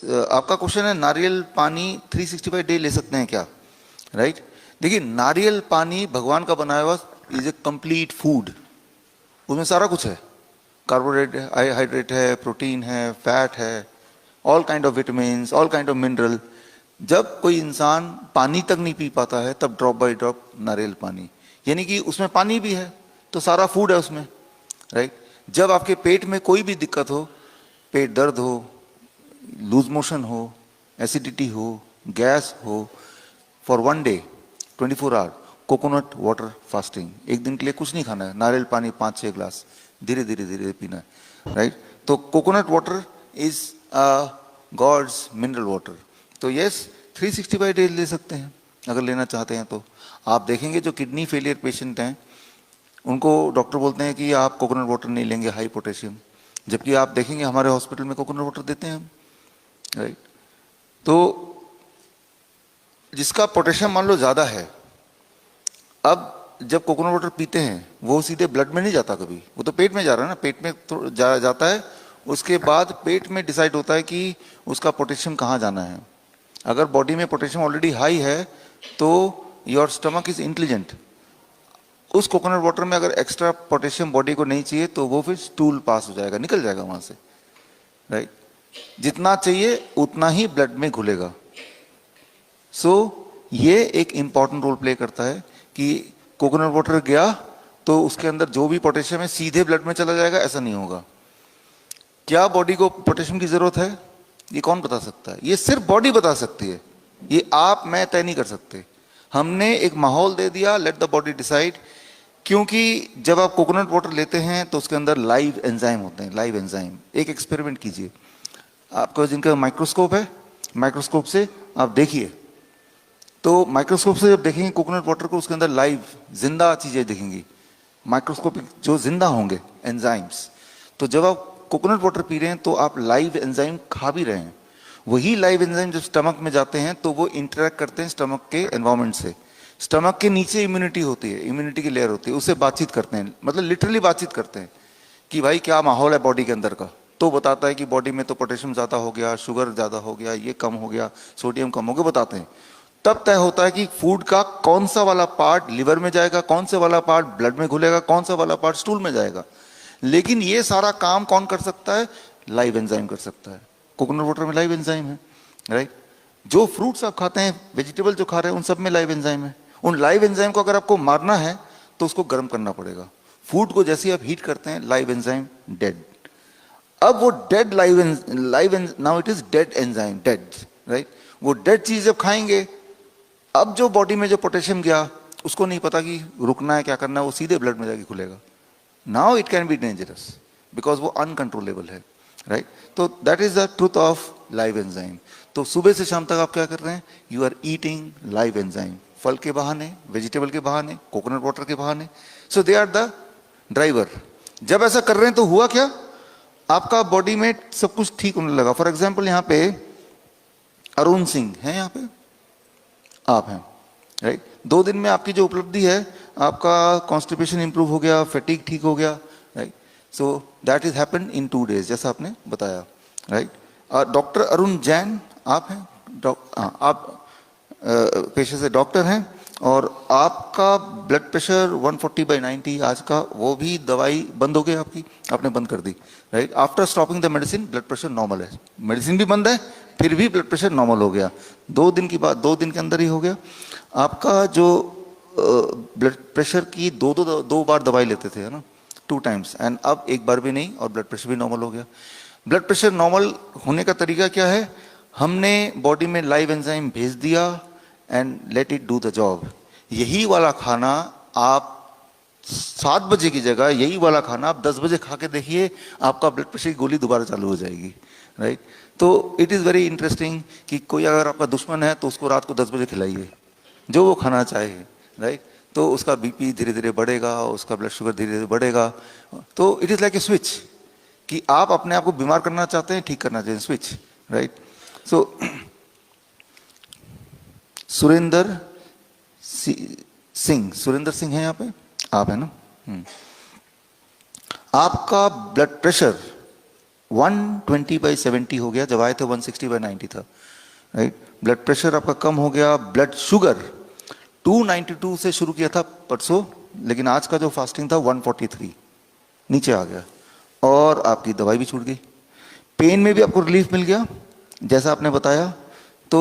आपका क्वेश्चन है नारियल पानी 365 डे ले सकते हैं क्या, राइट? देखिए, नारियल पानी भगवान का बनाया हुआ इज ए कंप्लीट फूड। उसमें सारा कुछ है, कार्बोहाइड्रेट हाइड्रेट है, प्रोटीन है, फैट है, all kind of vitamin, all kind of mineral. जब कोई इंसान पानी तक नहीं पी पाता है तब ड्रॉप बाय ड्रॉप नारियल पानी, यानी कि उसमें पानी भी है तो सारा फूड है उसमें, राइट? जब आपके पेट में कोई भी दिक्कत हो, पेट दर्द हो, लूज मोशन हो, एसिडिटी हो, गैस हो, for 1 day 24 hour coconut water fasting, एक दिन के लिए कुछ नहीं खाना है, नारियल पानी 5-6 ग्लास धीरे धीरे धीरे पीना है, राइट? तो coconut water is God's mineral water. तो यस, 365 डेज ले सकते हैं अगर लेना चाहते हैं तो। आप देखेंगे जो किडनी फेलियर पेशेंट हैं उनको डॉक्टर बोलते हैं कि आप कोकोनट वाटर नहीं लेंगे, हाई पोटेशियम, जबकि आप देखेंगे हमारे हॉस्पिटल में कोकोनट वाटर देते हैं हम, राइट? तो जिसका पोटेशियम मान लो ज़्यादा है, अब जब कोकोनट वाटर पीते हैं वो सीधे ब्लड में नहीं जाता कभी, वो तो पेट में जा रहा है ना, पेट में तो जाता है, उसके बाद पेट में डिसाइड होता है कि उसका पोटेशियम कहाँ जाना है। अगर बॉडी में पोटेशियम ऑलरेडी हाई है तो योर स्टमक इज इंटेलिजेंट, उस कोकोनट वाटर में अगर एक्स्ट्रा पोटेशियम बॉडी को नहीं चाहिए तो वो फिर स्टूल पास हो जाएगा, निकल जाएगा वहां से, राइट? जितना चाहिए उतना ही ब्लड में घुलेगा। सो ये एक इंपॉर्टेंट रोल प्ले करता है कि कोकोनट वाटर गया तो उसके अंदर जो भी पोटेशियम है सीधे ब्लड में चला जाएगा, ऐसा नहीं होगा। क्या बॉडी को पोटेशियम की जरूरत है, ये कौन बता सकता है? ये सिर्फ बॉडी बता सकती है, ये आप मैं तय नहीं कर सकते। हमने एक माहौल दे दिया, लेट द बॉडी डिसाइड। क्योंकि जब आप कोकोनट वाटर लेते हैं तो उसके अंदर लाइव एंजाइम होते हैं, लाइव एंजाइम। एक एक्सपेरिमेंट कीजिए, आपको जिनका माइक्रोस्कोप है, माइक्रोस्कोप से आप देखिए, तो माइक्रोस्कोप से जब देखेंगे कोकोनट वाटर को, उसके अंदर लाइव जिंदा चीजें दिखेंगी, माइक्रोस्कोपिक जो जिंदा होंगे एंजाइम्स। तो जब आप कोकोनट वाटर पी रहे हैं तो आप लाइव एंजाइम खा भी रहे हैं। वही लाइव एंजाइम जब स्टमक में जाते हैं तो वो इंटरेक्ट करते हैं स्टमक के एनवायरमेंट से। स्टमक के नीचे इम्यूनिटी होती है, इम्यूनिटी की लेयर होती है, उससे बातचीत करते हैं, मतलब लिटरली बातचीत करते हैं कि भाई क्या माहौल है बॉडी के अंदर का। तो बताता है कि बॉडी में तो पोटेशियम ज्यादा हो गया, शुगर ज्यादा हो गया, ये कम हो गया, सोडियम कम हो गया, बताते हैं। तब तय होता है कि फूड का कौन सा वाला पार्ट लिवर में जाएगा, कौन सा वाला पार्ट ब्लड में घुलेगा, कौन सा वाला पार्ट स्टूल में जाएगा। लेकिन ये सारा काम कौन कर सकता है? लाइव एंजाइम कर सकता है। कोकोनट वाटर में लाइव एंजाइम है, राइट? जो फ्रूट्स आप खाते हैं, वेजिटेबल जो खा रहे हैं, उन सब में लाइव एंजाइम है। उन लाइव एंजाइम को अगर आपको मारना है तो उसको गर्म करना पड़ेगा। फूड को जैसे आप हीट करते हैं, लाइव एंजाइम डेड। अब वो dead live now it is dead enzyme, dead, right? वो डेड चीज जब खाएंगे, अब जो बॉडी में जो पोटेशियम गया उसको नहीं पता कि रुकना है, क्या करना है, वो सीधे ब्लड में जाके खुलेगा। Now it can be dangerous because वो अनकंट्रोलेबल है, राइट? तो that is the truth of live enzyme. तो सुबह से शाम तक आप क्या कर रहे हैं? You are eating live enzyme, फल के बहाने, वेजिटेबल के बहाने, कोकोनट वाटर के बहाने। सो दे आर द ड्राइवर। जब ऐसा कर रहे हैं तो हुआ क्या? आपका बॉडी में सब कुछ ठीक होने लगा। फॉर एग्जाम्पल यहाँ पे अरुण सिंह है, यहाँ पे आप हैं, राइट? 2 दिन में आपकी जो उपलब्धि है, आपका कॉन्स्टिपेशन इंप्रूव हो गया, फैटिग ठीक हो गया, right? So that is happen in 2 days, जैसा आपने बताया, राइट? डॉक्टर अरुण जैन आप हैं, आप पेशे से डॉक्टर हैं, और आपका ब्लड प्रेशर 140/90 आज का, वो भी दवाई बंद हो गई आपकी, आपने बंद कर दी, right? After stopping the medicine blood pressure normal है, मेडिसिन भी बंद है फिर भी ब्लड प्रेशर नॉर्मल हो गया। 2 दिन की बात, 2 दिन के अंदर ही हो गया। आपका जो ब्लड प्रेशर की दो बार दवाई लेते थे, है ना, 2 टाइम्स, एंड अब 1 बार भी नहीं, और ब्लड प्रेशर भी नॉर्मल हो गया। ब्लड प्रेशर नॉर्मल होने का तरीका क्या है? हमने बॉडी में लाइव एंजाइम भेज दिया and let it do the job. यही वाला खाना आप 7 बजे की जगह, यही वाला खाना आप 10 बजे खा के देखिए, आपका ब्लड प्रेशर की गोली दोबारा चालू हो जाएगी, राइट? तो इट इज़ वेरी इंटरेस्टिंग कि कोई अगर आपका दुश्मन है तो उसको रात को 10 बजे खिलाइए जो वो खाना चाहे, राइट? तो उसका बीपी धीरे धीरे बढ़ेगा, उसका ब्लड शुगर धीरे धीरे बढ़ेगा। तो it is like a switch कि आप अपने आप को बीमार करना चाहते हैं, ठीक करना चाहिए, स्विच, राइट? सो सुरेंद्र सिंह है यहाँ पे, आप है ना? आपका ब्लड प्रेशर 120/70 हो गया, जब आए थे 160/90 था, राइट। ब्लड प्रेशर आपका कम हो गया। ब्लड शुगर 292 से शुरू किया था परसों, लेकिन आज का जो फास्टिंग था 143 नीचे आ गया, और आपकी दवाई भी छूट गई। पेन में भी आपको रिलीफ मिल गया जैसा आपने बताया। तो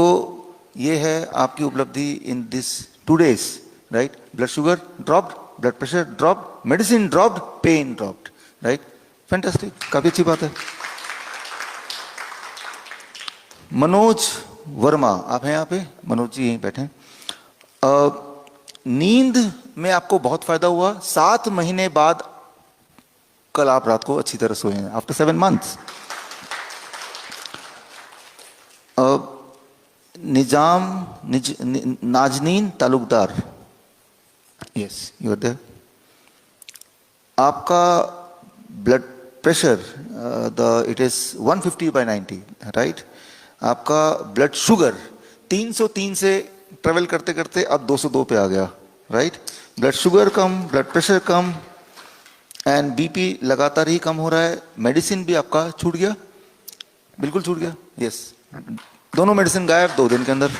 ये है आपकी उपलब्धि इन दिस 2 days, राइट। Blood sugar dropped, blood pressure dropped, medicine dropped, pain dropped, right. Fantastic, काफी अच्छी बात है। मनोज वर्मा, आप हैं यहाँ पे? मनोज जी यहीं बैठे हैं। नींद में आपको बहुत फायदा हुआ। 7 महीने बाद कल आप रात को अच्छी तरह सोए हैं, after 7 months। Nazneen Talukdar, yes you are there. आपका blood pressure it is 150/90, right. आपका ब्लड शुगर 303 से ट्रेवल करते करते अब 202 पे आ गया, right. Blood sugar come, blood pressure come, and BP लगातार ही कम हो रहा है। मेडिसिन भी आपका छूट गया, बिल्कुल छूट गया, यस। दोनों मेडिसिन गायब 2 दिन के अंदर।